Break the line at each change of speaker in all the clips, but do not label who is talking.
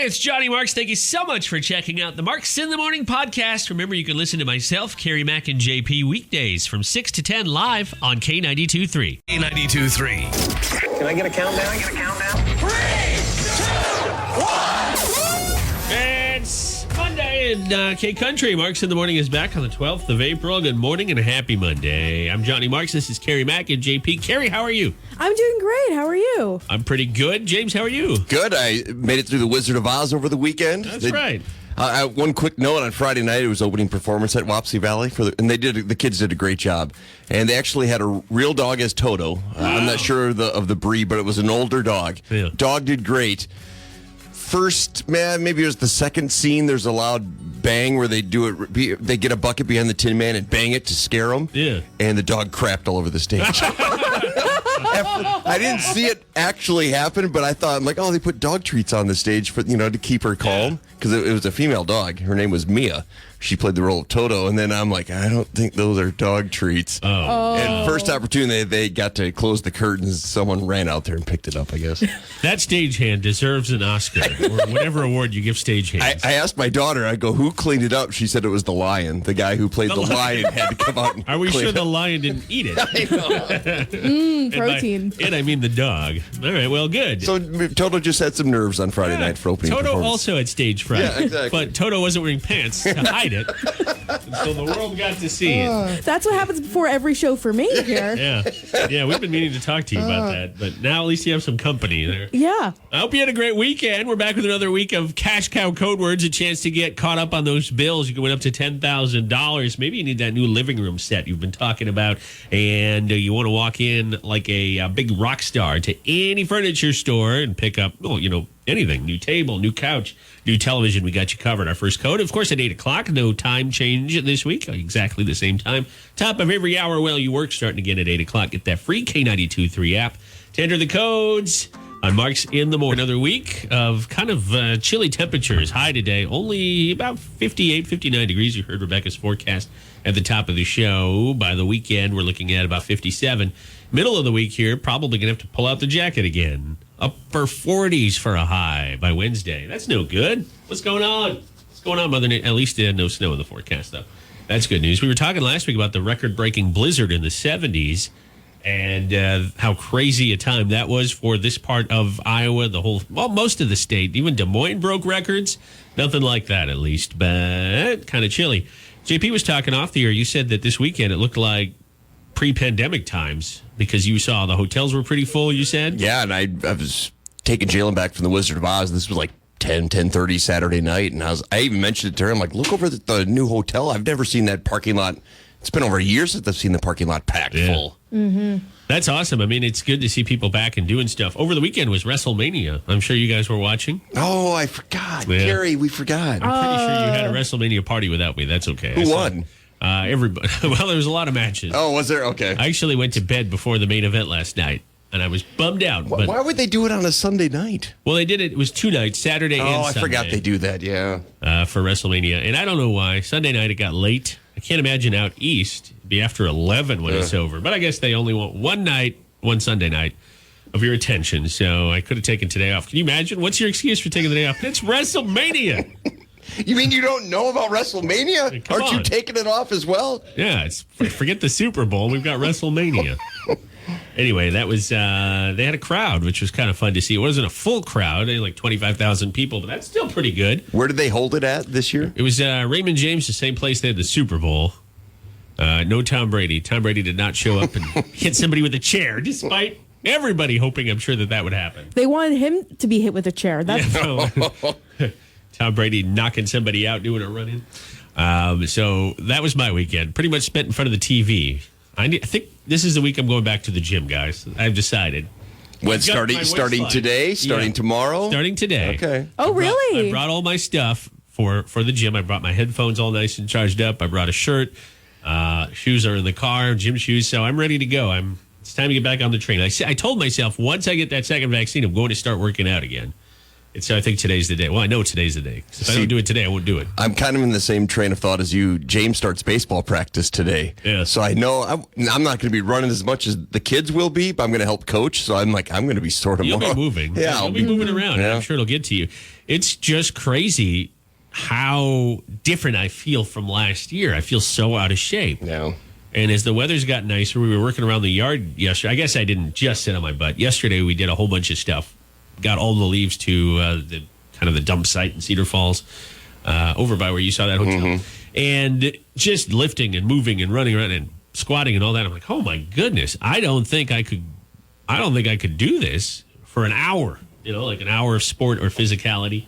Hey, it's Johnny Marks. Thank you so much for checking out the Marks in the Morning podcast. Remember, you can listen to myself, Carrie Mack, and JP weekdays from 6 to 10 live on K92.3.
K92.3.
Can I get a countdown?
3, 2, 1.
It's Monday in K Country. Marks in the Morning is back on the 12th of April. Good morning and a happy Monday. I'm Johnny Marks. This is Carrie Mack and JP. Carrie, how are you?
I'm doing great. How are you?
I'm pretty good. James, how are you?
Good. I made it through the Wizard of Oz over the weekend.
That's right.
One quick note, on Friday night, it was opening performance at Wapsie Valley, and the kids did a great job. And they actually had a real dog as Toto. I'm not sure of the breed, but it was an older dog.
Yeah.
Dog did great. First, maybe it was the second scene, there's a loud bang where they do it. They get a bucket behind the Tin Man and bang it to scare them.
Yeah.
And the dog crapped all over the stage. I didn't see it actually happen, but I thought, they put dog treats on the stage for to keep her calm, because it was a female dog. Her name was Mia. She played the role of Toto, and then I'm like, I don't think those are dog treats.
Oh.
And first opportunity, they got to close the curtains. Someone ran out there and picked it up, I guess.
That stagehand deserves an Oscar or whatever award you give stagehands.
I asked my daughter, I go, who cleaned it up? She said it was the lion. The guy who played the lion had to come out and
Are we
clean
sure
it
the
up.
lion didn't eat it?
I know.
Protein.
And I mean the dog. All right, well, good.
So Toto just had some nerves on Friday night for opening
Toto
performance.
also had stage fright.
Yeah, exactly.
But Toto wasn't wearing pants to hide it until the world got to see it.
That's what happens before every show for me here.
Yeah, we've been meaning to talk to you about that, but now at least you have some company there.
Yeah.
I hope you had a great weekend. We're back with another week of Cash Cow Code Words, a chance to get caught up on those bills. You can win up to $10,000. Maybe you need that new living room set you've been talking about, and you want to walk in like a big rock star to any furniture store and pick up, anything. New table, new couch, new television. We got you covered. Our first code, of course, at 8 o'clock. No time change this week. Exactly the same time. Top of every hour while you work, starting again at 8 o'clock. Get that free K92.3 app to enter the codes on Marks in the Morning. Another week of kind of chilly temperatures. High today, only about 58, 59 degrees. You heard Rebecca's forecast at the top of the show. By the weekend, we're looking at about 57. Middle of the week here, probably going to have to pull out the jacket again. Upper 40s for a high by Wednesday. That's no good. What's going on? What's going on, Mother Nature? At least no snow in the forecast, though. That's good news. We were talking last week about the record-breaking blizzard in the 70s and how crazy a time that was for this part of Iowa, most of the state. Even Des Moines broke records. Nothing like that, at least, but kind of chilly. JP was talking off the air. You said that this weekend it looked like pre-pandemic times because you saw the hotels were pretty full, you said?
Yeah, and I was taking Jalen back from the Wizard of Oz. This was like 10:30 Saturday night, and I even mentioned it to her. I'm like, look over the new hotel. I've never seen that parking lot. It's been over a year since I've seen the parking lot packed full.
Mm-hmm.
That's awesome. I mean, it's good to see people back and doing stuff. Over the weekend was WrestleMania. I'm sure you guys were watching.
Oh, I forgot.
Yeah.
Gary, we forgot.
I'm pretty sure you had a WrestleMania party without me. That's okay.
Who won?
Everybody. Well, there was a lot of matches.
Oh, was there? Okay.
I actually went to bed before the main event last night, and I was bummed out. But,
why would they do it on a Sunday night?
Well, they did it. It was 2 nights, Saturday and Sunday.
Oh, I forgot they do that, yeah.
For WrestleMania. And I don't know why. Sunday night it got late. I can't imagine out east. It'd be after 11 when it's over. But I guess they only want one Sunday night of your attention. So I could have taken today off. Can you imagine? What's your excuse for taking the day off? It's WrestleMania.
You mean you don't know about WrestleMania?
Come
Aren't
on.
you taking it off as well?
Yeah, forget the Super Bowl. We've got WrestleMania. Anyway, that was they had a crowd, which was kind of fun to see. It wasn't a full crowd, like 25,000 people, but that's still pretty good.
Where did they hold it at this year?
It was Raymond James, the same place they had the Super Bowl. No Tom Brady. Tom Brady did not show up and hit somebody with a chair, despite everybody hoping, I'm sure, that would happen.
They wanted him to be hit with a chair. That's
Tom Brady knocking somebody out, doing a run-in. So that was my weekend. Pretty much spent in front of the TV. I think this is the week I'm going back to the gym, guys. I've decided.
When starting today? Starting tomorrow?
Starting today.
Okay.
Oh, really?
I brought all my stuff for the gym. I brought my headphones all nice and charged up. I brought a shirt. Shoes are in the car, gym shoes. So I'm ready to go. It's time to get back on the train. I told myself once I get that second vaccine, I'm going to start working out again. And so I think today's the day. Well, I know today's the day. If I don't do it today, I won't do it.
I'm kind of in the same train of thought as you. James starts baseball practice today.
Yeah.
So I know I'm not going to be running as much as the kids will be, but I'm going to help coach. So I'm going to be sort of
You'll
more.
be moving.
Yeah.
You'll be moving around.
Yeah.
I'm sure it'll get to you. it's just crazy how different I feel from last year. I feel so out of shape.
No.
And as the weather's got nicer, we were working around the yard yesterday. I guess I didn't just sit on my butt. Yesterday, we did a whole bunch of stuff. Got all the leaves to the kind of the dump site in Cedar Falls, over by where you saw that hotel. And just lifting and moving and running around and squatting and all that. I'm like, oh my goodness, I don't think I could do this for an hour. Like an hour of sport or physicality.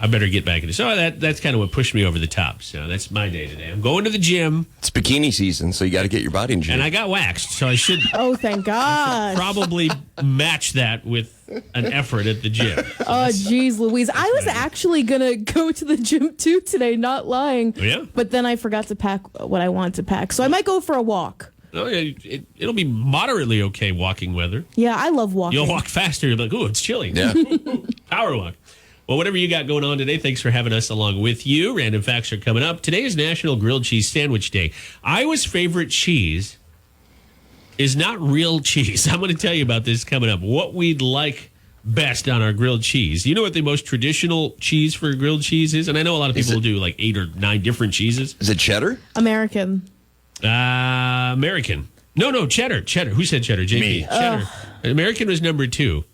I better get back into. So that's kind of what pushed me over the top. So that's my day today. I'm going to the gym.
It's bikini season, so you got to get your body in shape.
And I got waxed, so I should
Oh, thank God.
probably match that with an effort at the gym.
Oh, geez, Louise. I was actually going to go to the gym too today, not lying.
Oh, yeah?
But then I forgot to pack what I want to pack. So I might go for a walk.
No, it'll be moderately okay walking weather.
Yeah, I love walking.
You'll walk faster. You'll be like, ooh, it's chilly.
Yeah.
Power walk. Well, whatever you got going on today, thanks for having us along with you. Random facts are coming up. Today is National Grilled Cheese Sandwich Day. Iowa's favorite cheese is not real cheese. I'm going to tell you about this coming up. What we'd like best on our grilled cheese. You know what the most traditional cheese for grilled cheese is? And I know a lot of people will do like 8 or 9 different cheeses.
Is it cheddar?
American.
American. No, cheddar. Who said cheddar? JP.
Me.
Cheddar. American was number 2.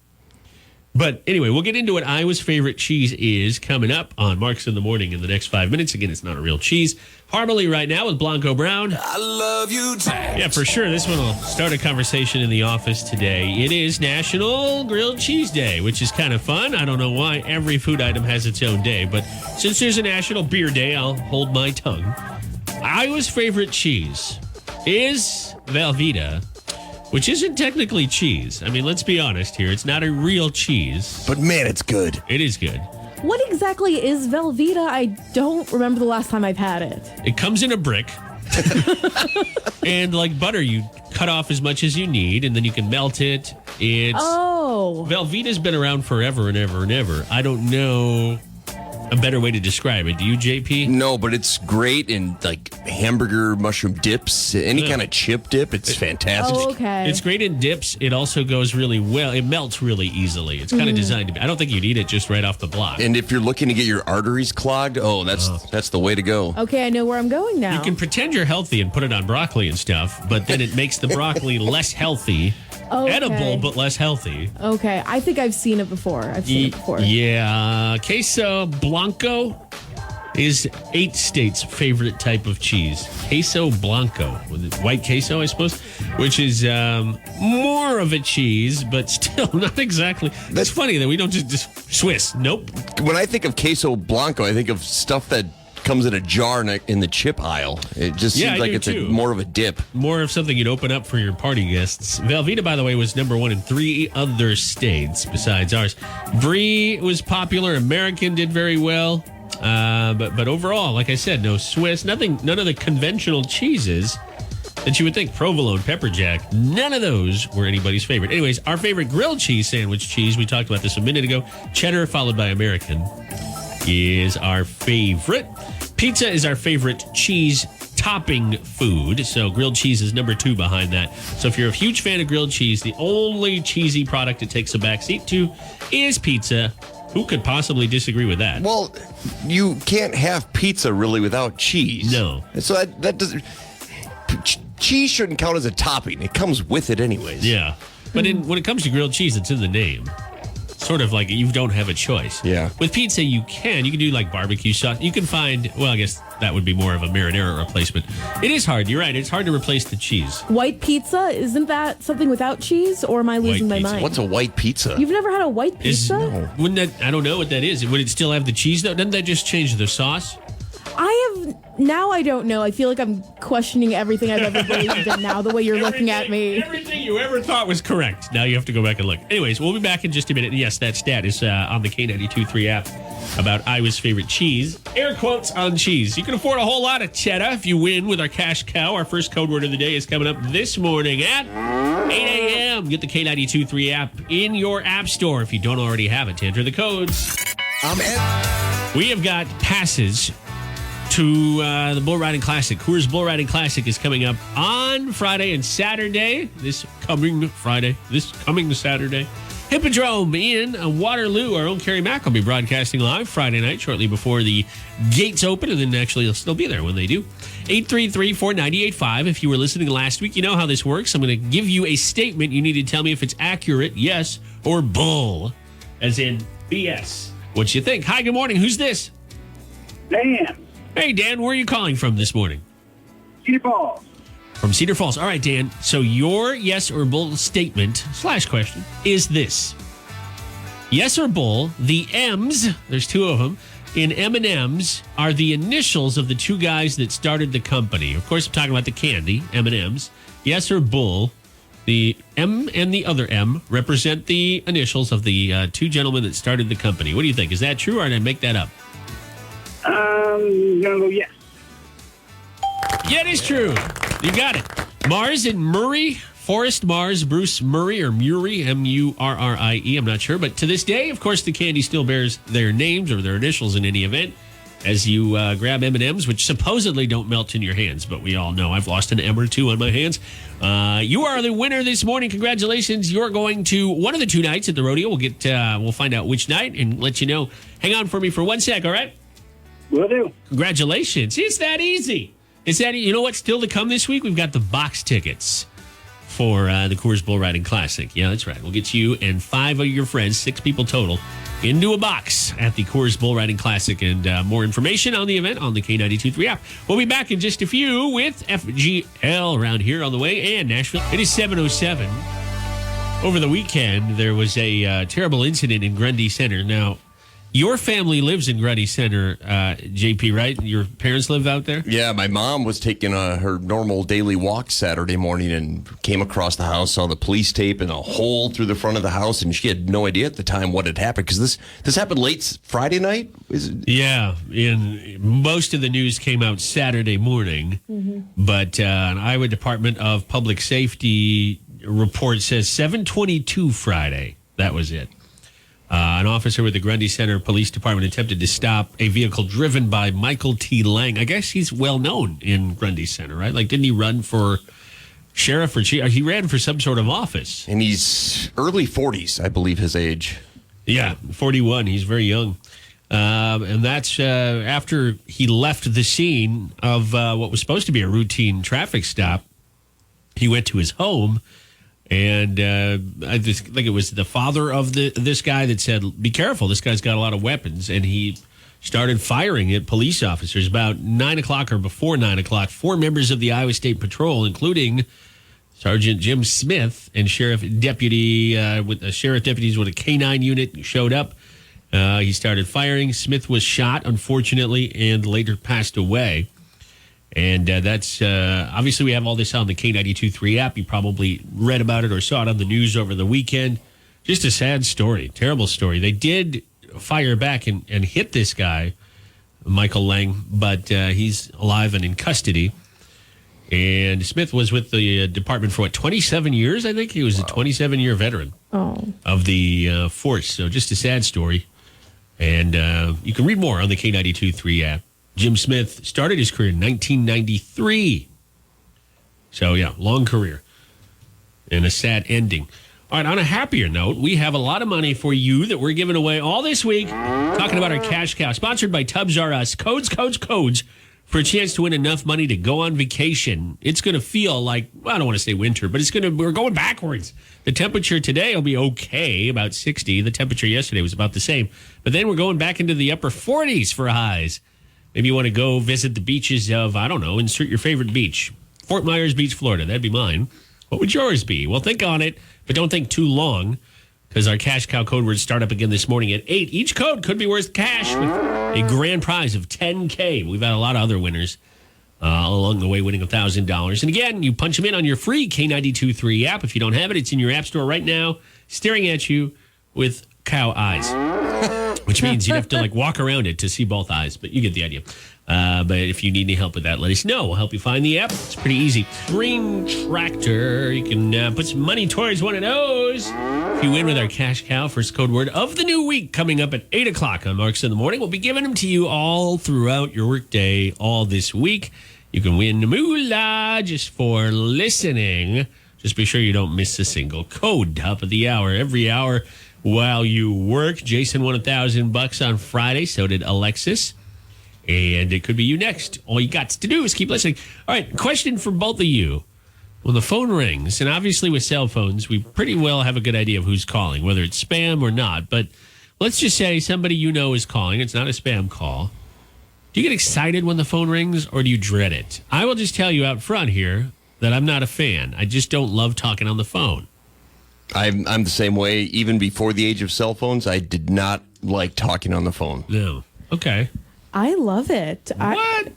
But anyway, we'll get into what Iowa's favorite cheese is coming up on Marks in the Morning in the next 5 minutes. Again, it's not a real cheese. Harmony right now with Blanco Brown.
I love you, Jack.
Yeah, for sure. This one will start a conversation in the office today. It is National Grilled Cheese Day, which is kind of fun. I don't know why every food item has its own day, but since there's a National Beer Day, I'll hold my tongue. Iowa's favorite cheese is Velveeta, which isn't technically cheese. I mean, let's be honest here. It's not a real cheese.
But man, it's good.
It is good.
What exactly is Velveeta? I don't remember the last time I've had it.
It comes in a brick. And like butter, you cut off as much as you need, and then you can melt it. Velveeta's been around forever and ever and ever. I don't know a better way to describe it. Do you, JP?
No, but it's great in like hamburger mushroom dips, any kind of chip dip. It's fantastic.
Oh, okay.
It's great in dips. It also goes really well. It melts really easily. It's kind of designed to be. I don't think you'd eat it just right off the block.
And if you're looking to get your arteries clogged, that's the way to go.
Okay, I know where I'm going now.
You can pretend you're healthy and put it on broccoli and stuff, but then it makes the broccoli less healthy.
Okay.
Edible, but less healthy.
Okay, I think I've seen it before.
Yeah. Queso Blanco is 8 states' favorite type of cheese. Queso Blanco, white queso, I suppose, which is more of a cheese, but still not exactly. That's funny that we don't just Swiss. Nope.
When I think of queso blanco, I think of stuff that comes in a jar in the chip aisle. It just seems like it's more of a dip.
More of something you'd open up for your party guests. Velveeta, by the way, was number 1 in 3 other states besides ours. Brie was popular. American did very well. But overall, like I said, no Swiss, none of the conventional cheeses that you would think. Provolone, pepper jack, none of those were anybody's favorite. Anyways, our favorite grilled cheese sandwich cheese, we talked about this a minute ago, cheddar followed by American, is our favorite. Pizza is our favorite cheese topping food. So grilled cheese is number 2 behind that. So if you're a huge fan of grilled cheese, the only cheesy product it takes a backseat to is pizza. Who could possibly disagree with that?
Well, you can't have pizza really without cheese.
No.
So that doesn't. Cheese shouldn't count as a topping. It comes with it anyways.
Yeah. But when it comes to grilled cheese, it's in the name. Sort of like you don't have a choice.
Yeah.
With pizza, you can do like barbecue sauce. You can find, well, I guess that would be more of a marinara replacement. It is hard. You're right. It's hard to replace the cheese.
White pizza? Isn't that something without cheese? Or am I losing my mind?
What's a white pizza?
You've never had a white pizza?
No.
Wouldn't that, I don't know what that is. Would it still have the cheese though? Doesn't that just change the sauce?
Now I don't know. I feel like I'm questioning everything I've ever believed in now, the way you're looking at me.
Everything you ever thought was correct. Now you have to go back and look. Anyways, we'll be back in just a minute. And yes, that stat is on the K92.3 app about Iowa's favorite cheese. Air quotes on cheese. You can afford a whole lot of cheddar if you win with our cash cow. Our first code word of the day is coming up this morning at 8 a.m. Get the K92.3 app in your app store if you don't already have it to enter the codes. We have got passes to the Bull Riding Classic. Coors Bull Riding Classic is coming up on Friday and Saturday. This coming Saturday. Hippodrome in Waterloo. Our own Kerry Mack will be broadcasting live Friday night shortly before the gates open, and then actually he'll still be there when they do. 833-498-5. If you were listening last week, you know how this works. I'm going to give you a statement. You need to tell me if it's accurate, yes, or bull, as in BS. What you think? Hi, good morning. Who's this?
Dan,
Hey, Dan, where are you calling from this morning?
Cedar Falls.
From Cedar Falls. All right, Dan. So your yes or bull statement / question is this. Yes or bull, the M's, there's two of them, in M&M's are the initials of the two guys that started the company. Of course, I'm talking about the candy, M&M's. Yes or bull, the M and the other M represent the initials of the two gentlemen that started the company. What do you think? Is that true or did I make that up?
I'm gonna go yes.
Yeah, it is true. You got it. Mars and Murray. Forrest Mars, Bruce Murray, or Murray, M-U-R-R-I-E. I'm not sure. But to this day, of course, the candy still bears their names or their initials in any event as you grab M&Ms, which supposedly don't melt in your hands. But we all know I've lost an M or two on my hands. You are the winner this morning. Congratulations. You're going to one of the two nights at the rodeo. We'll find out which night and let you know. Hang on for me for 1 sec, all right?
Will do.
Congratulations. It's that easy. You know what's still to come this week? We've got the box tickets for the Coors Bull Riding Classic. Yeah, that's right. We'll get you and 5 of your friends, 6 people total, into a box at the Coors Bull Riding Classic. And more information on the event on the K92.3 app. We'll be back in just a few with FGL around here on the way and Nashville. It is 7:07. Over the weekend, there was a terrible incident in Grundy Center. Now, your family lives in Grundy Center, JP, right? Your parents live out there?
Yeah, my mom was taking her normal daily walk Saturday morning and came across the house, saw the police tape and a hole through the front of the house, and she had no idea at the time what had happened because this happened late Friday night.
Yeah, and most of the news came out Saturday morning, but an Iowa Department of Public Safety report says 7:22 Friday. That was it. An officer with the Grundy Center Police Department attempted to stop a vehicle driven by Michael T. Lang. I guess he's well known in Grundy Center, right? Like, didn't he run for sheriff or chief? He ran for some sort of office.
And he's early 40s, I believe his age.
Yeah, 41. He's very young. And that's after he left the scene of what was supposed to be a routine traffic stop. He went to his home. And I just think it was the father of this guy that said, be careful, this guy's got a lot of weapons. And he started firing at police officers. About 9 o'clock or before 9 o'clock, 4 members of the Iowa State Patrol, including Sergeant Jim Smith and sheriff deputies with a K-9 unit showed up. He started firing. Smith was shot, unfortunately, and later passed away. And that's obviously we have all this on the K92.3 app. You probably read about it or saw it on the news over the weekend. Just a sad story, terrible story. They did fire back and hit this guy, Michael Lang, but he's alive and in custody. And Smith was with the department for 27 years, I think. He was a 27-year veteran of the force. So just a sad story. And you can read more on the K92.3 app. Jim Smith started his career in 1993. So, yeah, long career and a sad ending. All right, on a happier note, we have a lot of money for you that we're giving away all this week. Talking about our cash cow, sponsored by Tubbs R Us. Codes for a chance to win enough money to go on vacation. It's going to feel like, well, I don't want to say winter, but we're going backwards. The temperature today will be okay, about 60. The temperature yesterday was about the same. But then we're going back into the upper 40s for highs. Maybe you want to go visit the beaches of, I don't know, insert your favorite beach. Fort Myers Beach, Florida. That'd be mine. What would yours be? Well, think on it, but don't think too long, because our cash cow code words start up again this morning at 8. Each code could be worth cash with a grand prize of $10K. We've had a lot of other winners along the way winning $1,000. And again, you punch them in on your free K92.3 app. If you don't have it, it's in your app store right now, staring at you with cow eyes. Which means you'd have to walk around it to see both eyes, but you get the idea. But if you need any help with that, let us know. We'll help you find the app. It's pretty easy. Green Tractor. You can put some money towards one of those. If you win with our cash cow, first code word of the new week coming up at 8 o'clock on Marks in the Morning. We'll be giving them to you all throughout your workday all this week. You can win moolah just for listening. Just be sure you don't miss a single code. Top of the hour. Every hour while you work. Jason won $1,000 on Friday. So did Alexis. And it could be you next. All you got to do is keep listening. All right, question for both of you. When the phone rings, and obviously with cell phones, we pretty well have a good idea of who's calling, whether it's spam or not. But let's just say somebody you know is calling. It's not a spam call. Do you get excited when the phone rings, or do you dread it? I will just tell you out front here that I'm not a fan. I just don't love talking on the phone.
I'm the same way. Even before the age of cell phones, I did not like talking on the phone.
No. Okay.
I love it.
What?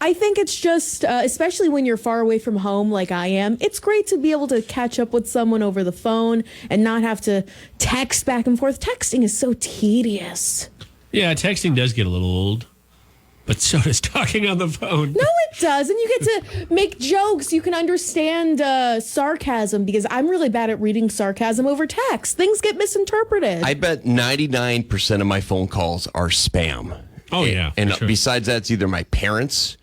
I think it's just, especially when you're far away from home like I am, it's great to be able to catch up with someone over the phone and not have to text back and forth. Texting is so tedious.
Yeah, texting does get a little old, but so does talking on the phone.
No, it doesn't. You get to make jokes. You can understand sarcasm, because I'm really bad at reading sarcasm over text. Things get misinterpreted.
I bet 99% of my phone calls are spam.
Oh, yeah.
And
for sure.
besides that, it's either my parents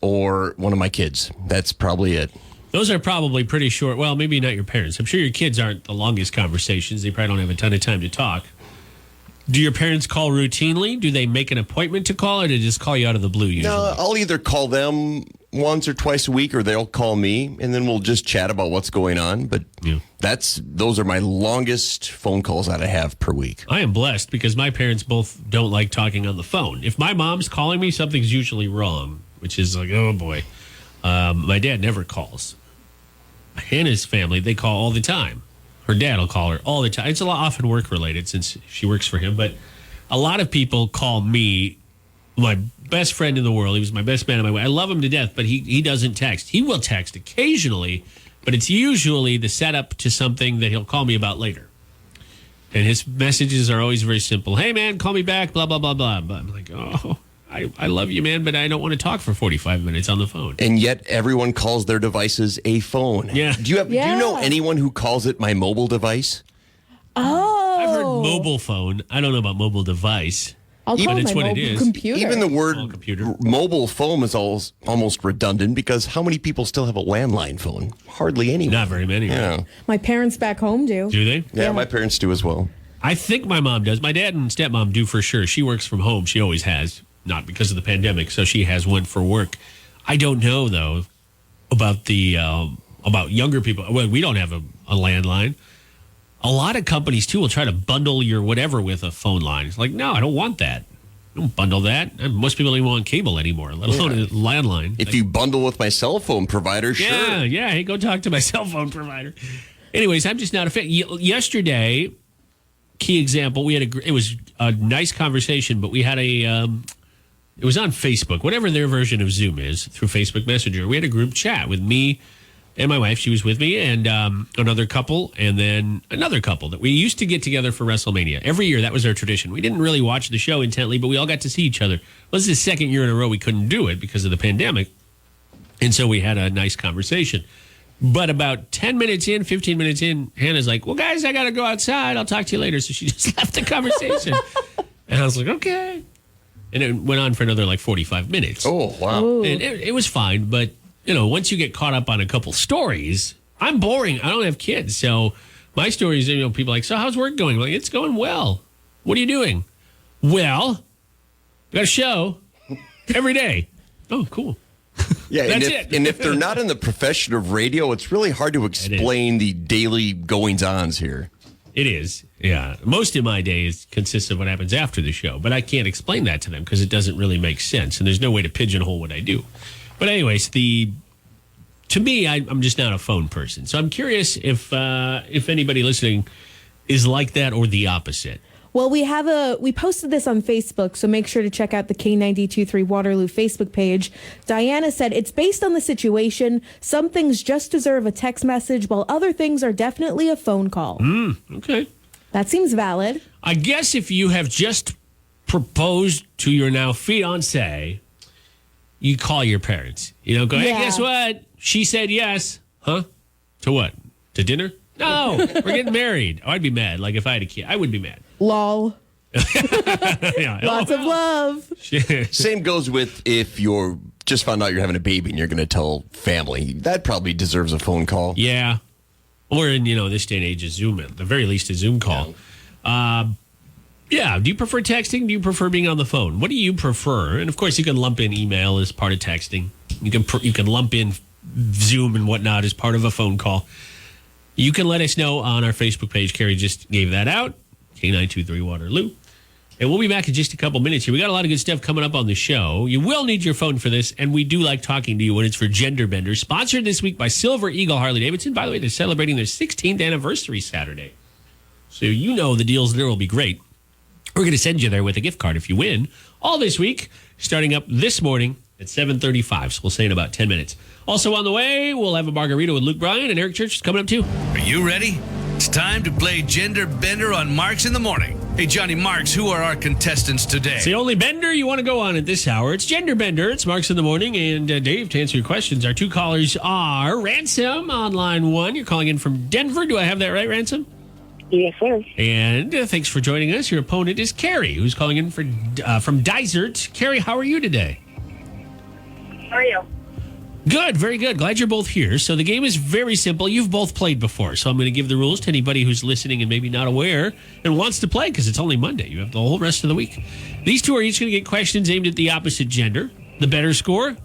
or one of my kids. That's probably it.
Those are probably pretty short. Well, maybe not your parents. I'm sure your kids aren't the longest conversations. They probably don't have a ton of time to talk. Do your parents call routinely? Do they make an appointment to call, or do they just call you out of the blue usually?
No, I'll either call them once or twice a week, or they'll call me, and then we'll just chat about what's going on. But
Yeah.
those are my longest phone calls that I have per week.
I am blessed because my parents both don't like talking on the phone. If my mom's calling me, something's usually wrong, which is like, oh boy. My dad never calls. Hannah's family, they call all the time. Her dad will call her all the time. It's often work related since she works for him. But a lot of people call me my best friend in the world. He was my best man in my way. I love him to death, but he doesn't text. He will text occasionally, but it's usually the setup to something that he'll call me about later. And his messages are always very simple. Hey, man, call me back, blah, blah, blah, blah. But I'm like, oh, I love you, man, but I don't want to talk for 45 minutes on the phone.
And yet everyone calls their devices a phone.
Yeah.
Do you know anyone who calls it my mobile device?
Oh.
I've heard mobile phone. I don't know about mobile device.
I'll call
But it's
my
what it
mobile
is.
computer.
Even the word
Small computer.
mobile phone is almost redundant, because how many people still have a landline phone? Hardly anyone.
Not very many.
Yeah.
My parents back home do.
Do they?
Yeah, my parents do as well.
I think my mom does. My dad and stepmom do for sure. She works from home. She always has, not because of the pandemic. So she has one for work. I don't know though about the about younger people. Well, we don't have a landline. A lot of companies too will try to bundle your whatever with a phone line. It's like, no, I don't want that. Don't bundle that. And most people don't even want cable anymore, let alone a landline.
If you bundle with my cell phone provider, sure.
Yeah. Hey, go talk to my cell phone provider. Anyways, I'm just not a fan. Yesterday, key example, it was a nice conversation, but we had it was on Facebook, whatever their version of Zoom is, through Facebook Messenger. We had a group chat with me and my wife. She was with me, and another couple, and then another couple that we used to get together for WrestleMania. Every year, that was our tradition. We didn't really watch the show intently, but we all got to see each other. Well, this is the second year in a row we couldn't do it because of the pandemic, and so we had a nice conversation. But about 10 minutes in, 15 minutes in, Hannah's like, well, guys, I got to go outside. I'll talk to you later. So she just left the conversation. And I was like, okay. And it went on for another like 45 minutes.
Oh, wow.
Ooh.
And it was fine. But, once you get caught up on a couple stories, I'm boring. I don't have kids. So my stories, people are like, so how's work going? I'm like, it's going well. What are you doing? Well, I got a show every day. Oh, cool.
Yeah,
That's
and
it.
and if they're not in the profession of radio, it's really hard to explain the daily goings-ons here.
It is, yeah. Most of my day consists of what happens after the show, but I can't explain that to them because it doesn't really make sense, and there's no way to pigeonhole what I do. But anyways, to me, I'm just not a phone person, so I'm curious if anybody listening is like that or the opposite.
Well, we posted this on Facebook, so make sure to check out the K92.3 Waterloo Facebook page. Diana said, it's based on the situation. Some things just deserve a text message, while other things are definitely a phone call.
Okay.
That seems valid.
I guess if you have just proposed to your now fiancé, you call your parents. Go, hey,
Yeah.
guess what? She said yes. Huh? To what? To dinner? No, we're getting married. Oh, I'd be mad. Like if I had a kid, I would be mad.
Lol.
Yeah.
Lots of love.
Same goes with if your just found out you're having a baby and you're going to tell family, that probably deserves a phone call.
Yeah. Or in, this day and age, a Zoom, at the very least, a Zoom call. Yeah. Do you prefer texting? Do you prefer being on the phone? What do you prefer? And, of course, you can lump in email as part of texting. You can lump in Zoom and whatnot as part of a phone call. You can let us know on our Facebook page. Carrie just gave that out. K923 Waterloo. And we'll be back in just a couple minutes here. We got a lot of good stuff coming up on the show. You will need your phone for this, and we do like talking to you when it's for Gender Benders. Sponsored this week by Silver Eagle Harley-Davidson. By the way, they're celebrating their 16th anniversary Saturday. So the deals there will be great. We're going to send you there with a gift card if you win. All this week, starting up this morning at 7:35. So we'll say in about 10 minutes. Also on the way, we'll have a margarita with Luke Bryan, and Eric Church is coming up too.
Are you ready? It's time to play Gender Bender on Marks in the Morning. Hey, Johnny Marks, who are our contestants today?
It's the only bender you want to go on at this hour. It's Gender Bender. It's Marks in the Morning. And Dave, to answer your questions, our two callers are Ransom on line 1. You're calling in from Denver. Do I have that right, Ransom?
Yes, sir.
And thanks for joining us. Your opponent is Carrie, who's calling in from Dysart. Carrie, how are you today?
How are you?
Good, very good. Glad you're both here. So the game is very simple. You've both played before, so I'm going to give the rules to anybody who's listening and maybe not aware and wants to play because it's only Monday. You have the whole rest of the week. These two are each going to get questions aimed at the opposite gender. The better score,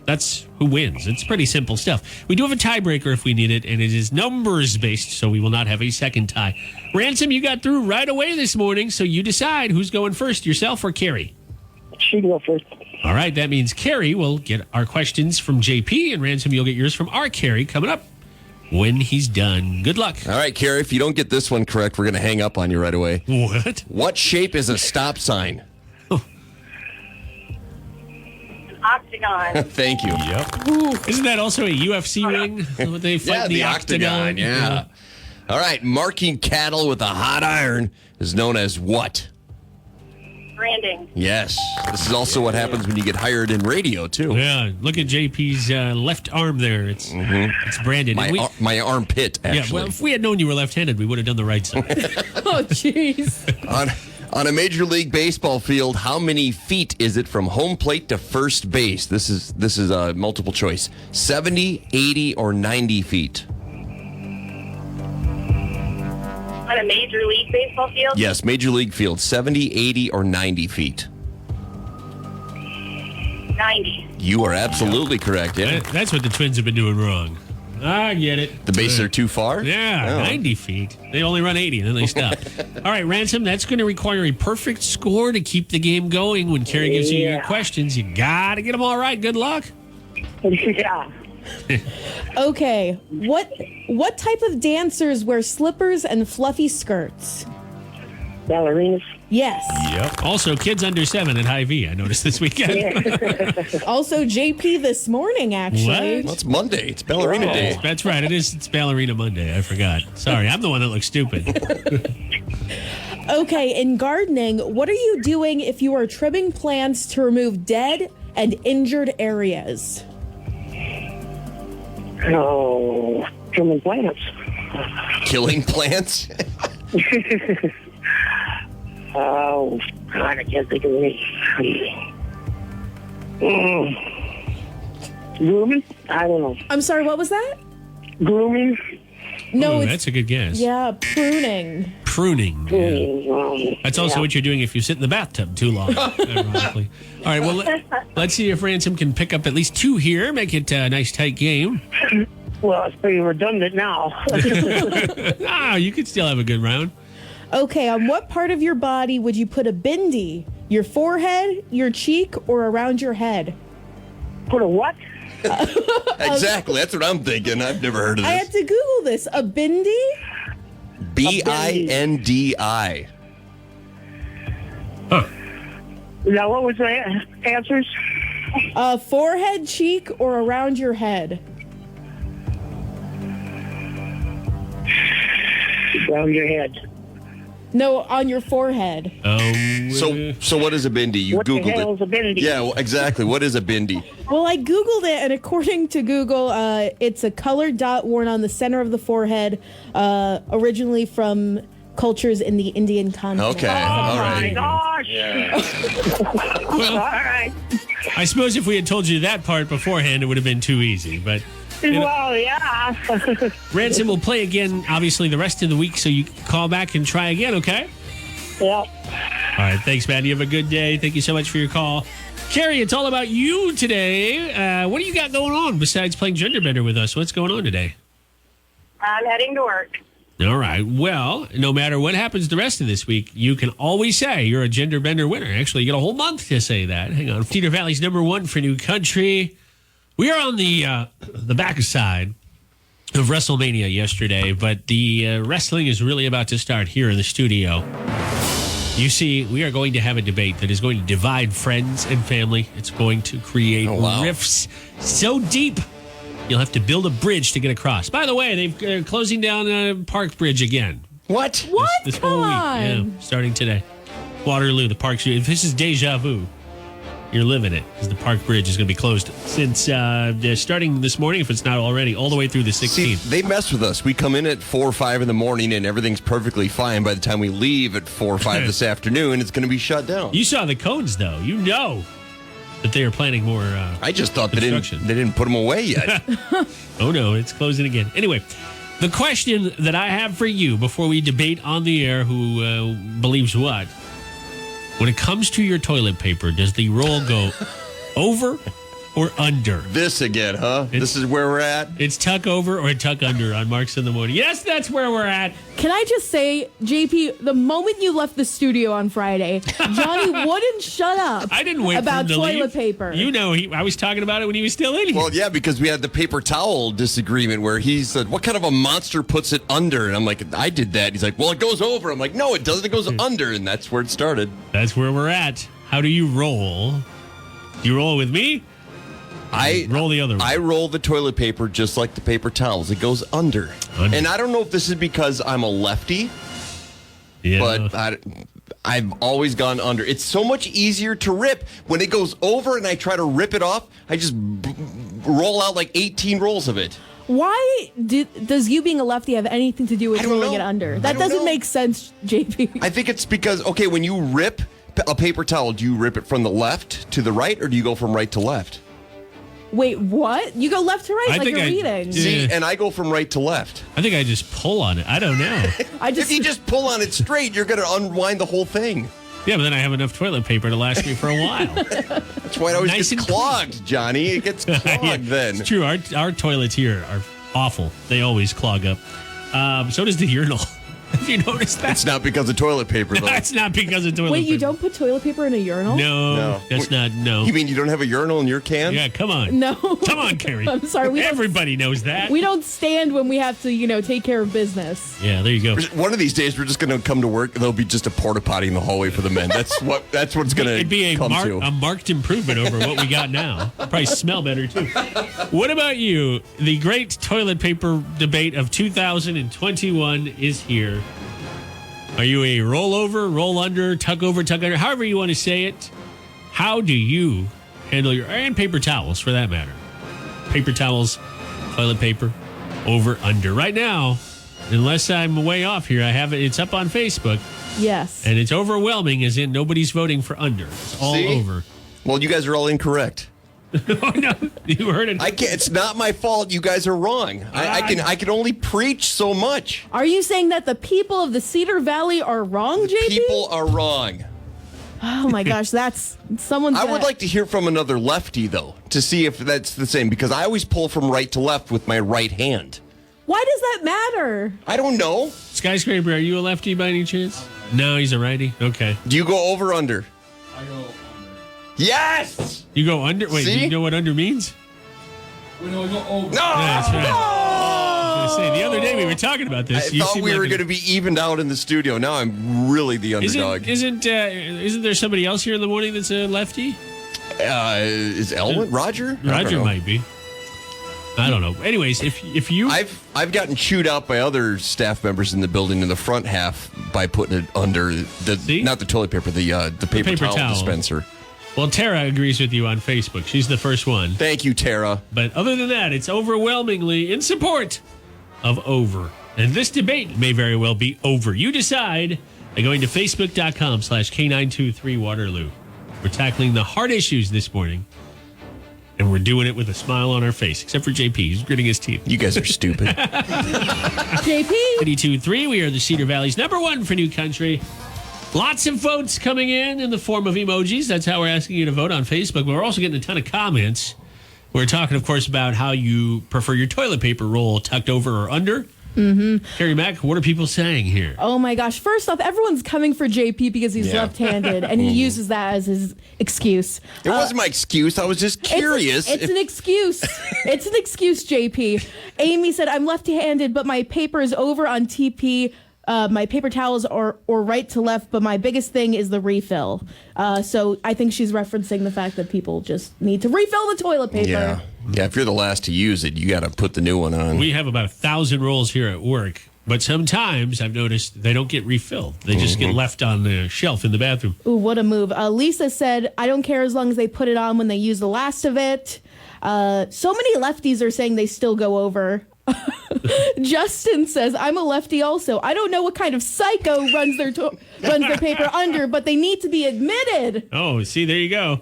that's who wins. It's pretty simple stuff. We do have a tiebreaker if we need it, and it is numbers-based, so we will not have a second tie. Ransom, you got through right away this morning, so you decide who's going first, yourself or Carrie.
She go first.
All right, that means Carrie will get our questions from JP, and Ransom, you'll get yours from our Carrie coming up when he's done. Good luck.
All right, Carrie, if you don't get this one correct, we're going to hang up on you right away.
What?
What shape is a stop sign?
Octagon.
Thank you.
Yep. Isn't that also a UFC ring? What they fight the octagon?
Yeah. All right, marking cattle with a hot iron is known as what?
Branding.
Yes. This is also what happens when you get hired in radio, too.
Yeah, look at JP's left arm there. It's branded.
My armpit, actually.
Yeah, well, if we had known you were left-handed, we would have done the right side.
Oh, jeez.
On a Major League Baseball field, how many feet is it from home plate to first base? This is a multiple choice. 70, 80, or 90 feet?
On a Major League Baseball field?
Yes, Major League field. 70, 80, or 90 feet?
90.
You are absolutely correct, yeah.
That's what the Twins have been doing wrong. I get it.
The bases are too far?
Yeah,
Oh.
90 feet. They only run 80, and then they stop. All right, Ransom, that's going to require a perfect score to keep the game going. When Carrie gives you your questions, you got to get them all right. Good luck.
Yeah.
Okay, what type of dancers wear slippers and fluffy skirts?
Ballerinas.
Yes.
Yep. Also, kids under 7 at Hy-Vee, I noticed this weekend.
Also, JP this morning, actually.
What?
Well, it's Monday. It's Ballerina Day.
That's right. It's Ballerina Monday. I forgot. Sorry, I'm the one that looks stupid.
Okay, in gardening, what are you doing if you are trimming plants to remove dead and injured areas?
Oh, trimming plants.
Killing plants?
Oh, God, I can't think of any. Grooming? I don't know.
I'm sorry, what was that?
Grooming?
No,
Ooh,
it's
that's a good guess.
yeah, pruning.
Pruning. Yeah. That's also what you're doing if you sit in the bathtub too long, ironically. All right, well, let's see if Ransom can pick up at least 2 here, make it a nice tight game.
Well, it's pretty redundant now.
You could still have a good round.
Okay, on what part of your body would you put a bindi? Your forehead, your cheek, or around your head?
Put a what?
Exactly. That's what I'm thinking. I've never heard of
I had
this.
to Google this. A bindi?
Bindi.
Now, what was the answers?
Forehead, cheek, or around your head?
Around your head.
No, on your forehead.
So what is a bindi? You
What the
Googled
hell
it.
is a bindi?
Yeah, well, exactly. What is a bindi?
Well, I Googled it, and according to Google, it's a colored dot worn on the center of the forehead, originally from cultures in the Indian continent.
Okay. All right.
Gosh. All right.
I suppose if we had told you that part beforehand, it would have been too easy. But
Well, yeah.
Ransom will play again, obviously, the rest of the week, so you can call back and try again, okay?
Yep.
All right, thanks, man. You have a good day. Thank you so much for your call. Carrie, it's all about you today. What do you got going on besides playing Gender Bender with us? What's going on today?
I'm heading to work.
All right. Well, no matter what happens the rest of this week, you can always say you're a Gender Bender winner. Actually, you get a whole month to say that. Hang on. Cedar Valley's #1 for New Country. We are on the backside of WrestleMania yesterday, but the wrestling is really about to start here in the studio. You see, we are going to have a debate that is going to divide friends and family. It's going to create rifts so deep, you'll have to build a bridge to get across. By the way, they're closing down Park Bridge again.
What?
This whole week. Yeah, starting today. Waterloo, the Park. If this is deja vu, you're living it, because the Park Bridge is going to be closed since starting this morning, if it's not already, all the way through the 16th.
See, they mess with us. We come in at 4 or 5 in the morning, and everything's perfectly fine. By the time we leave at 4 or 5 this afternoon, it's going to be shut down.
You saw the cones, though. You know that they are planning more
I just thought they
construction.
didn't put them away yet.
Oh, no, it's closing again. Anyway, the question that I have for you before we debate on the air who believes what, when it comes to your toilet paper, does the roll go over or under?
This again, huh? This is where we're at?
It's tuck over or tuck under on Marks in the Morning. Yes, that's where we're at.
Can I just say, JP, the moment you left the studio on Friday, Johnny wouldn't shut up
I didn't wait
about
for him to
toilet
leave.
paper.
You know, I was talking about it when he was still in here.
Well, yeah, because we had the paper towel disagreement where he said, what kind of a monster puts it under? And I'm like, I did that. He's like, well, it goes over. I'm like, no, it doesn't. It goes under. And that's where it started.
That's where we're at. How do you roll? Do you roll with me?
I
roll the other way.
I roll the toilet paper just like the paper towels. It goes under. And I don't know if this is because I'm a lefty,
Yeah.
but I've always gone under. It's so much easier to rip. When it goes over and I try to rip it off, I just roll out like 18 rolls of it.
Why does you being a lefty have anything to do with
I don't
rolling
know.
it under?
I
That
don't
doesn't
know.
make sense, JP.
I think it's because, okay, when you rip a paper towel, do you rip it from the left to the right or do you go from right to left?
Wait, what? You go left to right
I
like
think
you're
I-
reading.
Yeah.
See, and I go from right to left.
I think I just pull on it. I don't know.
If you just pull on it straight, you're going to unwind the whole thing.
Yeah, but then I have enough toilet paper to last me for a while.
That's why it always
Nice
gets
and
clogged, Johnny. It gets clogged
Yeah,
then.
It's true. Our toilets here are awful. They always clog up. So does the urinal. Have you noticed that?
It's not because of toilet paper, though.
That's not because of toilet
Wait,
paper.
you don't put toilet paper in a urinal?
No, that's not. No.
You mean you don't have a urinal in your can?
Yeah, come on.
No.
Come on, Carrie.
I'm sorry.
Everybody knows that.
We don't stand when we have to, take care of business.
Yeah, there you go.
One of these days, we're just going to come to work. There'll be just a porta potty in the hallway for the men. That's what it's going
It'd be
to come to.
a marked improvement over what we got now. Probably smell better, too. What about you? The great toilet paper debate of 2021 is here. Are you a roll over, roll under, tuck over, tuck under? However you want to say it. How do you handle and paper towels for that matter? Paper towels, toilet paper, over, under. Right now, unless I'm way off here, I have it. It's up on Facebook.
Yes.
And it's overwhelming, as in nobody's voting for under. It's all
See?
over.
Well, you guys are all incorrect.
Oh, no. You heard it.
I can't. It's not my fault. You guys are wrong. I can only preach so much.
Are you saying that the people of the Cedar Valley are wrong, JP?
People are wrong.
Oh my gosh, that's someone's.
I would like to hear from another lefty, though, to see if that's the same, because I always pull from right to left with my right hand.
Why does that matter?
I don't know.
Skyscraper, are you a lefty by any chance? No, he's a righty. Okay.
Do you go over under?
I go under.
Yes!
You go under? Wait, do
See?
you know what under means?
Wait, no, I go over.
No!
Yeah, that's right. I was gonna say, the other day we were talking about
I
this. You
thought
seem
we
like
were
a-
going to be evened out in the studio. Now I'm really the underdog.
Isn't there somebody else here in the morning that's a lefty?
Is Elwin? Roger? I don't
Roger
know.
might be. I don't know. Anyways, if you
I've gotten chewed out by other staff members in the building in the front half by putting it under
See?
not the toilet paper, the paper towel dispenser.
Well, Tara agrees with you on Facebook. She's the first one.
Thank you, Tara.
But other than that, it's overwhelmingly in support of over. And this debate may very well be over. You decide by going to facebook.com/K923 Waterloo. We're tackling the hard issues this morning, and we're doing it with a smile on our face, except for JP. He's gritting his teeth.
You guys are stupid.
JP.
92.3, we are the Cedar Valley's #1 for new country. Lots of votes coming in the form of emojis. That's how we're asking you to vote on Facebook. But we're also getting a ton of comments. We're talking, of course, about how you prefer your toilet paper roll tucked over or under. Mm-hmm. Carrie Mack, what are people saying here?
Oh my gosh. First off, everyone's coming for JP because he's left-handed and he uses that as his excuse.
It wasn't my excuse. I was just curious.
It's an excuse. It's an excuse, JP. Amy said, I'm left-handed, but my paper is over on TP. My paper towels are or right to left, but my biggest thing is the refill. So I think she's referencing the fact that people just need to refill the toilet paper.
Yeah. If you're the last to use it, you got to put the new one on.
We have about 1,000 rolls here at work, but sometimes I've noticed they don't get refilled. They just get left on the shelf in the bathroom.
Ooh, what a move. Lisa said, I don't care as long as they put it on when they use the last of it. So many lefties are saying they still go over. Justin says, I'm a lefty also. I don't know what kind of psycho runs their paper under, but they need to be admitted.
Oh, see, there you go.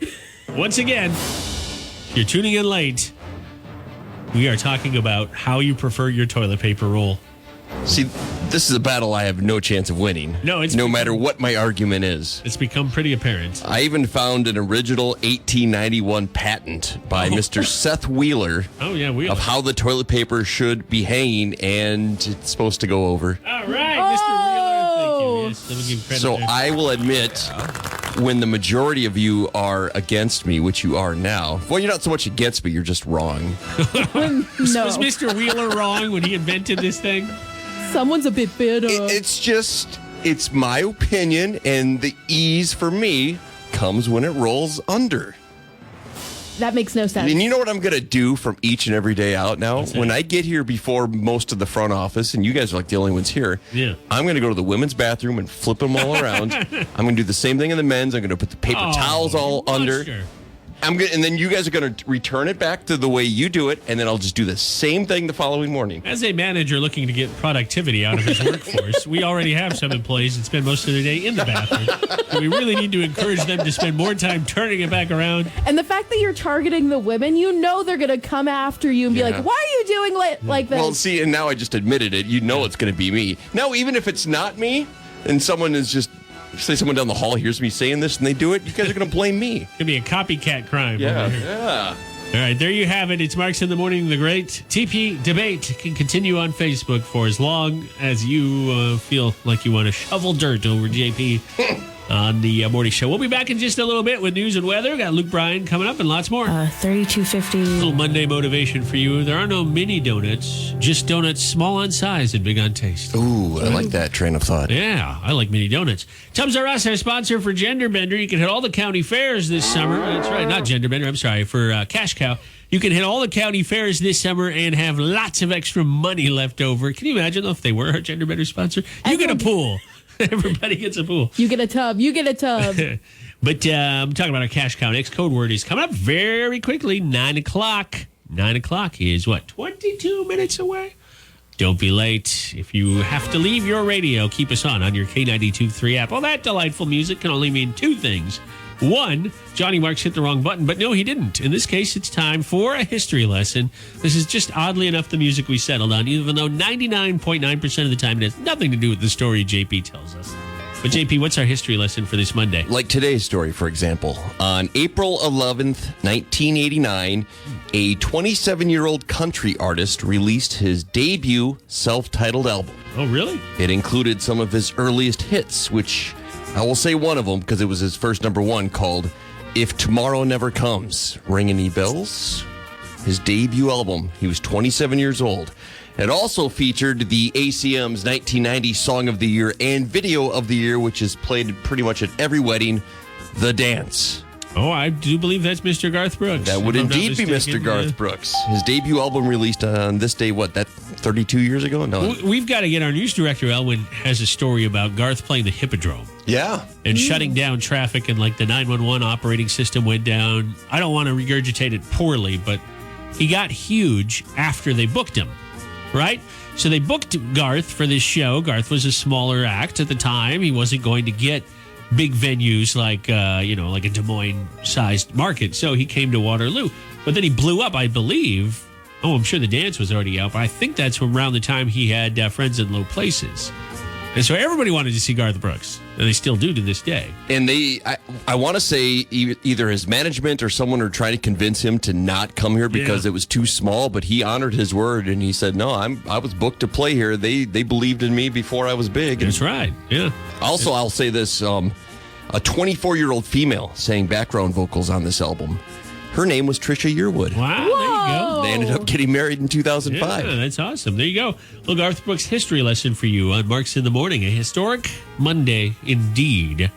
Once again, if you're tuning in late, we are talking about how you prefer your toilet paper roll.
See, this is a battle I have no chance of winning.
No,
no matter what my argument is.
It's become pretty apparent.
I even found an original 1891 patent by Mr. Seth Wheeler.
Oh, yeah, Wheeler.
Of how the toilet paper should be hanging, and it's supposed to go over.
All right, Mr. Wheeler. Thank you. Yes, let me give credit
So
there.
I will admit, when the majority of you are against me, which you are now, well, you're not so much against me, you're just wrong.
No.
Was Mr. Wheeler wrong when he invented this thing?
Someone's a bit bitter.
It's my opinion, and the ease for me comes when it rolls under.
That makes no sense.
And you know what I'm going to do from each and every day out now? When I get here before most of the front office, and you guys are like the only ones here, I'm going to go to the women's bathroom and flip them all around. I'm going to do the same thing in the men's. I'm going to put the paper towels all under. And then you guys are going to return it back to the way you do it, and then I'll just do the same thing the following morning.
As a manager looking to get productivity out of his workforce, we already have some employees that spend most of their day in the bathroom. So we really need to encourage them to spend more time turning it back around.
And the fact that you're targeting the women, you know they're going to come after you and be like, why are you doing like this?
Well, see, and now I just admitted it. You know it's going to be me. Now, even if it's not me, and someone is just... Say someone down the hall hears me saying this and they do it, you guys are going to blame me.
It's going to be a copycat crime.
Yeah.
All right, there you have it. It's Marks in the Morning, the great TP debate can continue on Facebook for as long as you feel like you want to shovel dirt over JP on the morning show. We'll be back in just a little bit with news and weather. Got Luke Bryan coming up and lots more.
3250.
Little Monday motivation for you. There are no mini donuts, just donuts small on size and big on taste.
Ooh, I like that train of thought.
Yeah, I like mini donuts. Tums R Us, our sponsor for Gender Bender. You can hit all the county fairs this summer. That's right, not Gender Bender. I'm sorry, for Cash Cow. You can hit all the county fairs this summer and have lots of extra money left over. Can you imagine though, if they were a Gender Bender sponsor? You get a pool. Everybody gets a pool.
You get a tub.
But I'm talking about our Cash Cow. Next code word is coming up very quickly. 9 o'clock. 9 o'clock is what? 22 minutes away? Don't be late. If you have to leave your radio, keep us on your K92.3 app. All that delightful music can only mean two things. One, Johnny Marks hit the wrong button, but no, he didn't. In this case, it's time for a history lesson. This is just oddly enough the music we settled on, even though 99.9% of the time it has nothing to do with the story JP tells us. But JP, what's our history lesson for this Monday?
Like today's story, for example. On April 11th, 1989, a 27-year-old country artist released his debut self-titled album.
Oh, really?
It included some of his earliest hits, which I will say one of them because it was his first #1, called If Tomorrow Never Comes. Ring any bells? His debut album. He was 27 years old. It also featured the ACM's 1990 Song of the Year and Video of the Year, which is played pretty much at every wedding, The Dance.
Oh, I do believe that's Mr. Garth Brooks.
That would indeed be Mr. Garth Brooks. His debut album released on this day, 32 years ago? No.
We've got to get our news director, Elwin, has a story about Garth playing the Hippodrome.
Yeah.
And shutting down traffic, and like the 911 operating system went down. I don't want to regurgitate it poorly, but he got huge after they booked him. right? So they booked Garth for this show. Garth was a smaller act at the time. He wasn't going to get big venues like, like a Des Moines-sized market. So he came to Waterloo. But then he blew up, I believe. Oh, I'm sure the dance was already out, but I think that's from around the time he had Friends in Low Places. And so everybody wanted to see Garth Brooks, and they still do to this day.
And I want to say either his management or someone were trying to convince him to not come here because it was too small, but he honored his word and he said, no, I was booked to play here. They believed in me before I was big.
That's right, yeah.
Also, I'll say this, a 24-year-old female sang background vocals on this album. Her name was Trisha Yearwood.
Wow, there you go.
They ended up getting married in 2005.
Yeah, that's awesome. There you go. A little Garth Brooks history lesson for you on Marks in the Morning. A historic Monday indeed.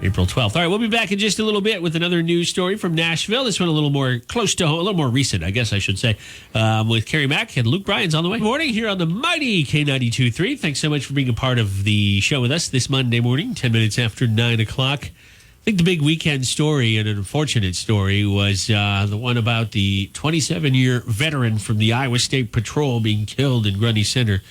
April 12th. All right, we'll be back in just a little bit with another news story from Nashville. This one a little more close to home, a little more recent, I guess I should say, with Carrie Mack and Luke Bryan's on the way. Good morning here on the mighty K92.3. Thanks so much for being a part of the show with us this Monday morning, 10 minutes after 9 o'clock. I think the big weekend story, and an unfortunate story, was the one about the 27-year veteran from the Iowa State Patrol being killed in Grundy Center.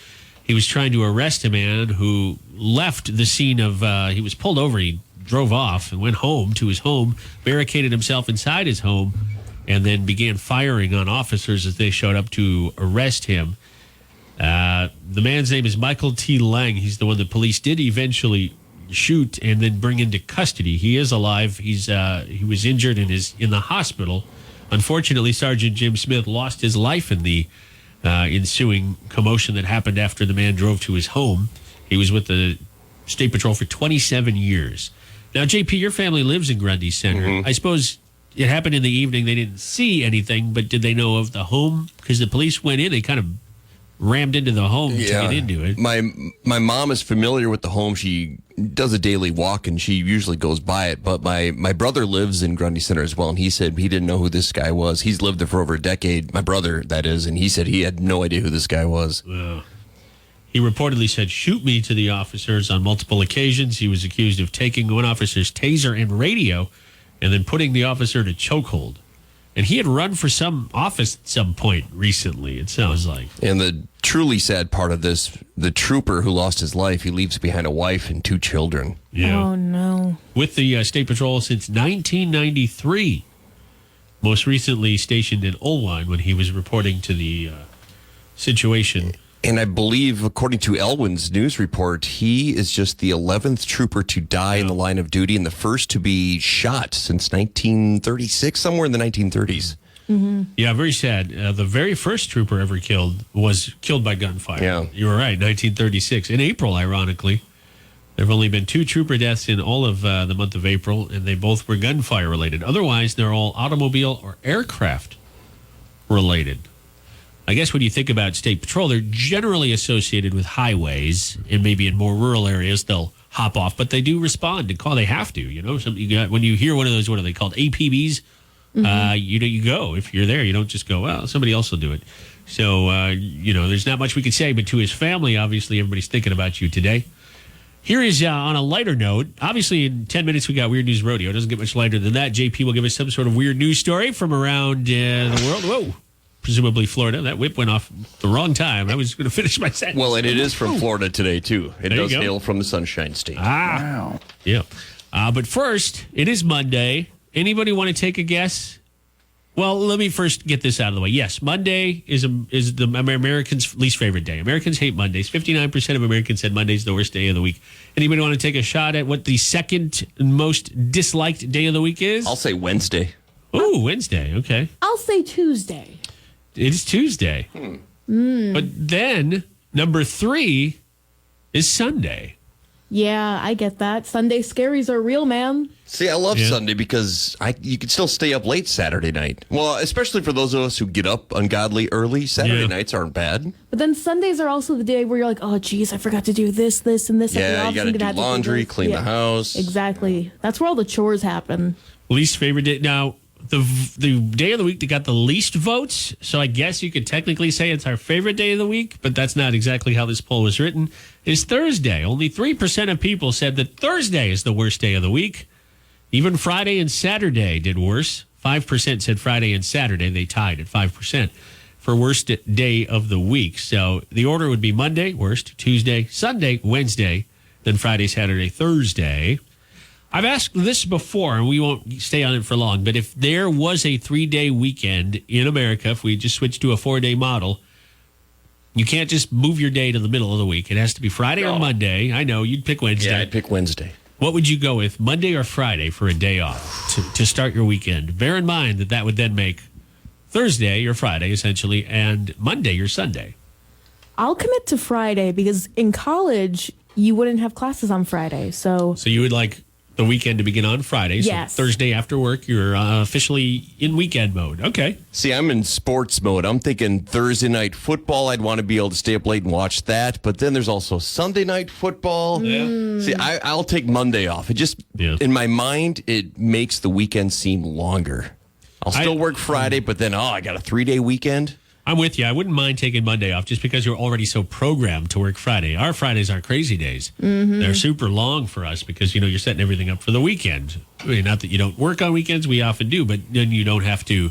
He was trying to arrest a man who left the scene of, he was pulled over, he drove off and went home to his home, barricaded himself inside his home, and then began firing on officers as they showed up to arrest him. The man's name is Michael T. Lang. He's the one that police did eventually shoot and then bring into custody. He is alive. He was injured and is in the hospital. Unfortunately, Sergeant Jim Smith lost his life in the ensuing commotion that happened after the man drove to his home. He was with the State Patrol for 27 years. Now, JP, your family lives in Grundy Center. Mm-hmm. I suppose it happened in the evening. They didn't see anything, but did they know of the home? Because the police went in. They kind of rammed into the home to get into it.
My mom is familiar with the home. She does a daily walk, and she usually goes by it. But my brother lives in Grundy Center as well, and he said he didn't know who this guy was. He's lived there for over a decade, my brother, that is, and he said he had no idea who this guy was.
He reportedly said, "Shoot me," to the officers on multiple occasions. He was accused of taking one officer's taser and radio and then putting the officer to chokehold. And he had run for some office at some point recently, it sounds like.
And the truly sad part of this, the trooper who lost his life, he leaves behind a wife and 2 children.
Yeah.
Oh, no.
With the State Patrol since 1993. Most recently stationed in Olwine when he was reporting to the situation.
And I believe, according to Elwyn's news report, he is just the 11th trooper to die in the line of duty and the first to be shot since 1936, somewhere in the 1930s.
Mm-hmm.
Yeah, very sad. The very first trooper ever killed was killed by gunfire.
Yeah.
You were right, 1936. In April, ironically. There have only been 2 trooper deaths in all of the month of April, and they both were gunfire related. Otherwise, they're all automobile or aircraft related. I guess when you think about State Patrol, they're generally associated with highways, and maybe in more rural areas they'll hop off, but they do respond to call. They have to, you know. When you hear one of those, what are they called, APBs? Mm-hmm. You go. If you're there, you don't just go, well, somebody else will do it. So, there's not much we can say, but to his family, obviously, everybody's thinking about you today. Here is, on a lighter note, obviously in 10 minutes we got Weird News Rodeo. It doesn't get much lighter than that. JP will give us some sort of weird news story from around the world. Whoa. Presumably Florida. That whip went off the wrong time. I was going to finish my sentence.
Well, and it is from Florida today, too. It does hail from the Sunshine State.
Wow. Yeah. But first, it is Monday. Anybody want to take a guess? Well, let me first get this out of the way. Yes, Monday is the Americans' least favorite day. Americans hate Mondays. 59% of Americans said Monday's the worst day of the week. Anybody want to take a shot at what the second most disliked day of the week is?
I'll say Wednesday.
Ooh, Wednesday. Okay.
I'll say Tuesday.
It is Tuesday. But then, number 3 is Sunday.
Yeah, I get that. Sunday scaries are real, man.
See, I love Sunday because you can still stay up late Saturday night. Well, especially for those of us who get up ungodly early, Saturday nights aren't bad.
But then Sundays are also the day where you're like, oh, geez, I forgot to do this, and this.
Yeah, you got to do laundry, clean the house.
Exactly. That's where all the chores happen.
Least favorite day. Now, the day of the week that got the least votes, so I guess you could technically say it's our favorite day of the week, but that's not exactly how this poll was written, is Thursday. Only 3% of people said that Thursday is the worst day of the week. Even Friday and Saturday did worse. 5% said Friday and Saturday. They tied at 5%. for worst day of the week. So the order would be Monday, worst, Tuesday, Sunday, Wednesday, then Friday, Saturday, Thursday. I've asked this before, and we won't stay on it for long, but if there was a 3-day weekend in America, if we just switched to a 4-day model, you can't just move your day to the middle of the week. It has to be Friday or Monday. I know, you'd pick Wednesday.
Yeah, I'd pick Wednesday.
What would you go with, Monday or Friday for a day off to start your weekend? Bear in mind that would then make Thursday your Friday, essentially, and Monday your Sunday.
I'll commit to Friday because in college, you wouldn't have classes on Friday. So
you would like the weekend to begin on Friday. So
yes.
Thursday after work, you're officially in weekend mode. Okay.
See, I'm in sports mode. I'm thinking Thursday night football. I'd want to be able to stay up late and watch that. But then there's also Sunday night football.
Yeah.
See, I'll take Monday off. It just, in my mind, it makes the weekend seem longer. I'll still work Friday, but then, I got a 3-day weekend.
I'm with you. I wouldn't mind taking Monday off just because you're already so programmed to work Friday. Our Fridays are crazy days. Mm-hmm. They're super long for us because, you're setting everything up for the weekend. I mean, not that you don't work on weekends. We often do, but then you don't have to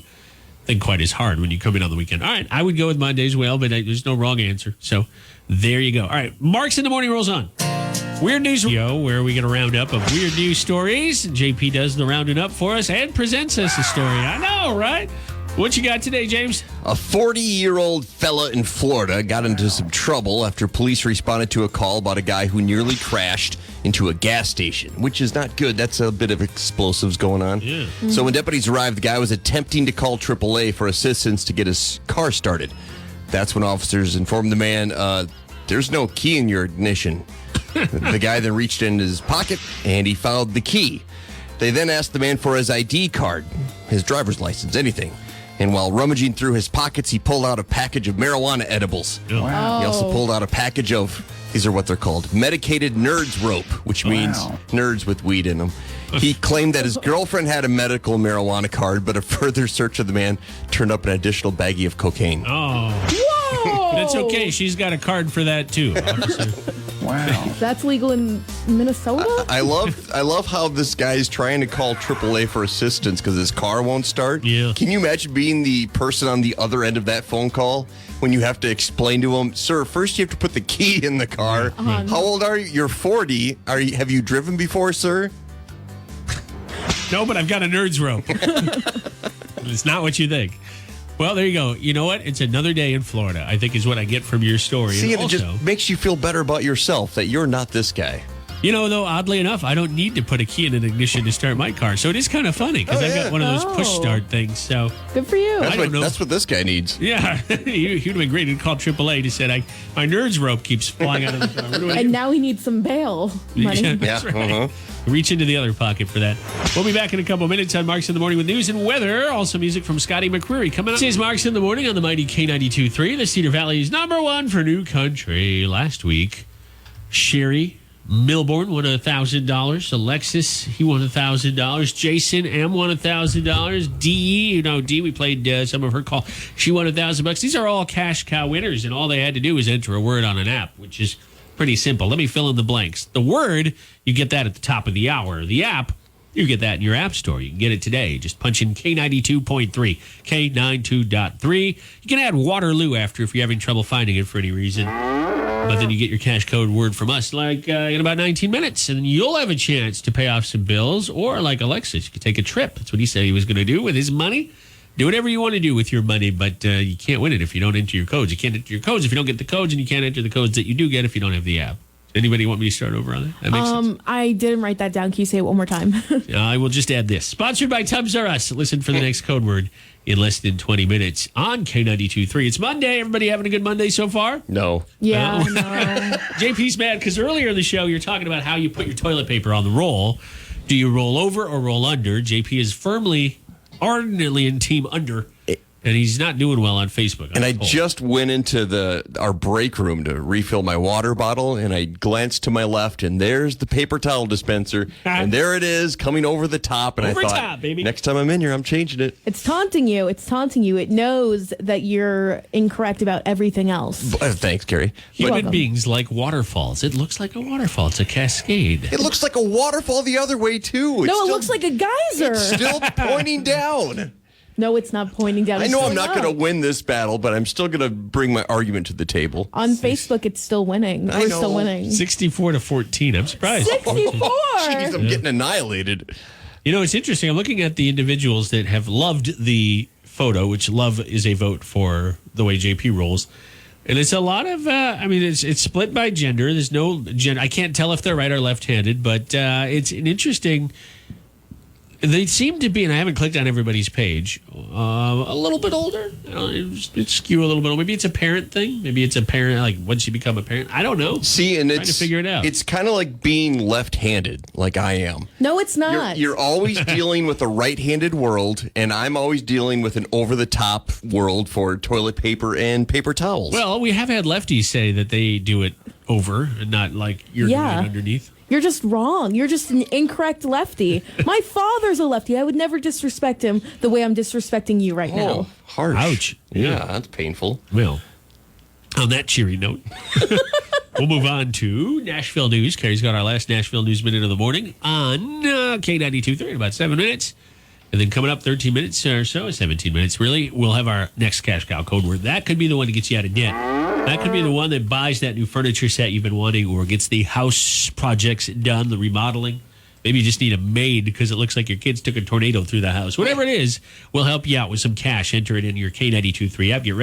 think quite as hard when you come in on the weekend. All right, I would go with Monday as well, but there's no wrong answer. So there you go. All right, Marks in the Morning rolls on. Weird News where we get a roundup of weird news stories. JP does the rounding up for us and presents us a story. I know, right? What you got today, James?
A 40-year-old fella in Florida got into some trouble after police responded to a call about a guy who nearly crashed into a gas station, which is not good. That's a bit of explosives going on.
Yeah.
So when deputies arrived, the guy was attempting to call AAA for assistance to get his car started. That's when officers informed the man, there's no key in your ignition. The guy then reached in his pocket, and he found the key. They then asked the man for his ID card, his driver's license, anything. And while rummaging through his pockets, he pulled out a package of marijuana edibles.
Wow.
He also pulled out a package of, these are what they're called, medicated nerds rope, which means nerds with weed in them. He claimed that his girlfriend had a medical marijuana card, but a further search of the man turned up an additional baggie of cocaine.
Oh.
Whoa!
That's okay. She's got a card for that, too.
Wow.
That's legal in Minnesota?
I love how this guy is trying to call AAA for assistance because his car won't start.
Yeah.
Can you imagine being the person on the other end of that phone call when you have to explain to him, sir, first you have to put the key in the car. How old are you? You're 40. Have you driven before, sir?
No, but I've got a nerds rope. It's not what you think. Well, there you go. You know what? It's another day in Florida, I think is what I get from your story.
See,
and
it just makes you feel better about yourself that you're not this guy.
Though, oddly enough, I don't need to put a key in an ignition to start my car. So it is kind of funny because I've got one of those push start things. So
good for you.
That's what this guy needs.
Yeah, he would have been great to call AAA to say, my nerds rope keeps falling out of the car. What do I do?
And now he needs some bail money.
Yeah, that's right. Reach into the other pocket for that. We'll be back in a couple of minutes on Marks in the Morning with news and weather. Also music from Scotty McCreery coming up. This is Marks in the Morning on the mighty K92.3, the Cedar Valley's #1 for new country. Last week, Sherry Milborn won $1,000. Alexis, he won $1,000. Jason M won $1,000. Dee, Dee, we played some of her call. She won $1,000. These are all cash cow winners, and all they had to do was enter a word on an app, which is pretty simple. Let me fill in the blanks. The word, you get that at the top of the hour. The app, you get that in your app store. You can get it today. Just punch in K92.3, K92.3. You can add Waterloo after if you're having trouble finding it for any reason. But then you get your cash code word from us in about 19 minutes, and you'll have a chance to pay off some bills. Or like Alexis, you could take a trip. That's what he said he was going to do with his money. Do whatever you want to do with your money, but you can't win it if you don't enter your codes. You can't enter your codes if you don't get the codes, and you can't enter the codes that you do get if you don't have the app. Anybody want me to start over on that? That makes sense?
I didn't write that down. Can you say it one more time?
I will just add this. Sponsored by Tubs R Us. Listen for the next code word in less than 20 minutes on K92.3. It's Monday. Everybody having a good Monday so far?
No.
Yeah, no.
JP's mad because earlier in the show you're talking about how you put your toilet paper on the roll. Do you roll over or roll under? JP is ardently in team under. And he's not doing well on Facebook.
And I just went into our break room to refill my water bottle, and I glanced to my left, and there's the paper towel dispenser, and there it is coming over the top. And
over
I thought,
top, baby.
Next time I'm in here, I'm changing it.
It's taunting you. It knows that you're incorrect about everything else.
Thanks, Carrie.
Human beings like waterfalls. It looks like a waterfall. It's a cascade.
It looks like a waterfall the other way, too.
It looks like a geyser.
It's still pointing down.
No, it's not pointing down.
I
It's
know I'm
going
not
up.
going to win this battle, but I'm still going to bring my argument to the table.
On Facebook, it's still winning.
I
We're
know.
still winning.
64-14. I'm surprised.
64.
Jeez, I'm getting annihilated.
You know, it's interesting. I'm looking at the individuals that have loved the photo, which love is a vote for the way JP rolls. And it's a lot of, it's split by gender. There's no gender. I can't tell if they're right or left-handed, but it's an interesting. They seem to be, and I haven't clicked on everybody's page, a little bit older. It's skew a little bit. Maybe it's a parent thing. Maybe it's a parent, like once you become a parent. I don't know.
See, and
Trying to figure it out.
It's kind of like being left-handed, like I am.
No, it's not.
You're always dealing with a right-handed world, and I'm always dealing with an over-the-top world for toilet paper and paper towels.
Well, we have had lefties say that they do it over and not like you're doing it underneath.
You're just wrong. You're just an incorrect lefty. My father's a lefty. I would never disrespect him the way I'm disrespecting you right now.
Harsh.
Ouch.
Yeah, that's painful.
Well, on that cheery note, we'll move on to Nashville news. Carrie's got our last Nashville news minute of the morning on K92.3 in about 7 minutes. And then coming up 13 minutes or so, 17 minutes really, we'll have our next cash cow code word. That could be the one that gets you out of debt. That could be the one that buys that new furniture set you've been wanting or gets the house projects done, the remodeling. Maybe you just need a maid because it looks like your kids took a tornado through the house. Whatever it is, we'll help you out with some cash. Enter it in your K92.3 app. Get ready.